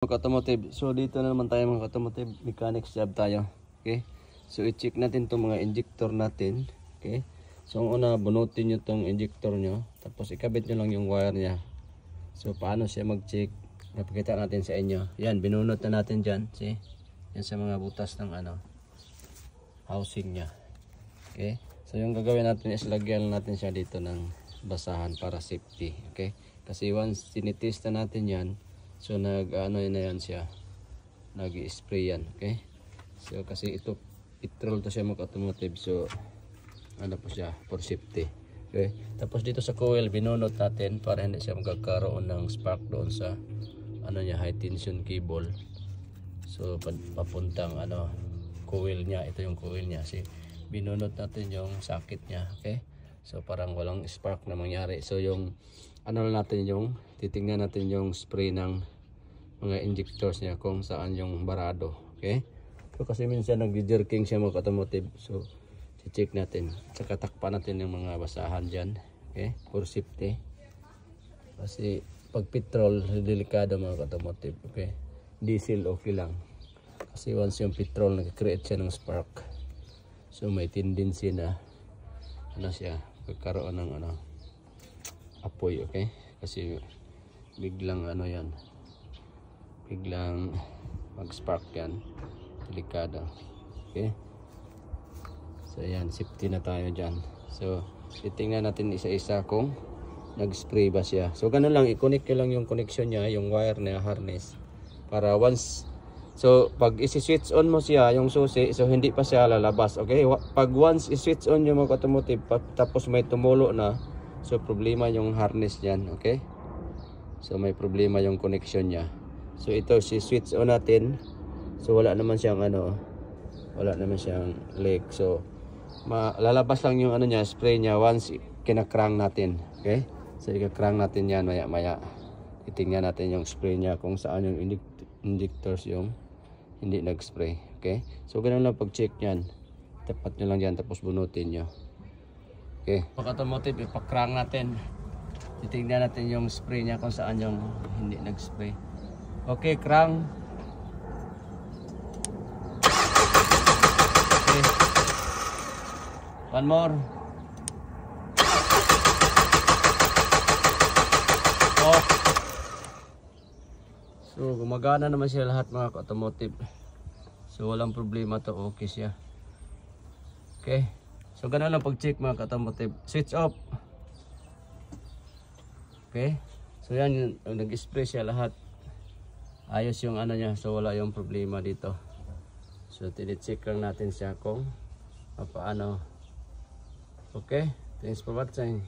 Mga automotive, so dito na naman tayo mga automotive mechanics job tayo. Okay, so i-check natin itong mga injector natin. Okay, so ang una, bunutin nyo itong injector nyo, tapos ikabit nyo lang yung wire nya. So paano siya mag-check, napakita natin sa inyo. Yan, binunot na natin dyan. See, yan sa mga butas ng housing nya. Okay, so yung gagawin natin is lagyan natin siya dito ng basahan para safety. Okay, kasi once tinitest na natin yan, so na yan siya, nag-spray yan. Okay, so kasi ito petrol to siya mga automotive, so po siya for safety. Okay, tapos dito sa coil binunot natin para hindi siya magkakaroon ng spark doon sa niya, high tension cable. So papuntang coil niya, ito yung coil niya, si binunot natin yung socket niya. Okay, so parang walang spark na mangyari. So yung natin yung titingnan natin yung spray ng mga injectors niya kung saan yung barado. Okay, so kasi minsan nag-jerking siya mga automotive, so check natin, saka takpan natin yung mga basahan dyan. Okay, for safety, kasi pag petrol delikado mga automotive. Okay, diesel okay lang, kasi once yung petrol nag-create siya ng spark, so may tendency na siya magkaroon ng apoy. Okay, kasi biglang yan, biglang mag-spark yan, delikado. Okay, so yan, safety na tayo dyan. So titingnan natin isa-isa kung nag-spray ba siya. So ganun lang, i-connect ko lang yung connection niya, yung wire na harness, para once, so pag isi-switch on mo siya, yung susi, so hindi pa siya lalabas. Okay, pag once i-switch on yung mga automotive, tapos may tumulo na, so problema yung harness niyan. Okay, so may problema yung connection niya. So ito, si switch on natin, so wala naman siyang wala naman siyang leg, so lalabas lang yung niya, spray niya once kinakrank natin. Okay, so ika-crank natin yan maya maya, titingnan natin yung spray niya kung saan yung injectors yung hindi nag-spray. Okay, so ganun lang pag check niyan, tapat nyo lang yan, tapos bunutin nyo. Okay, pag automotive, ipa-crank natin, titingnan natin yung spray niya kung saan yung hindi nag-spray. Okay, crank. Okay, one more. Off. So gumagana naman siya lahat mga automotive, so walang problema to, okay siya. Okay, so ganun lang pag check mga automotive. Switch off. Okay, so yan, nag-spray siya lahat, ayos yung niya, so wala yung problema dito. So tinicheck lang natin siya kung paano. Okay, thanks for watching.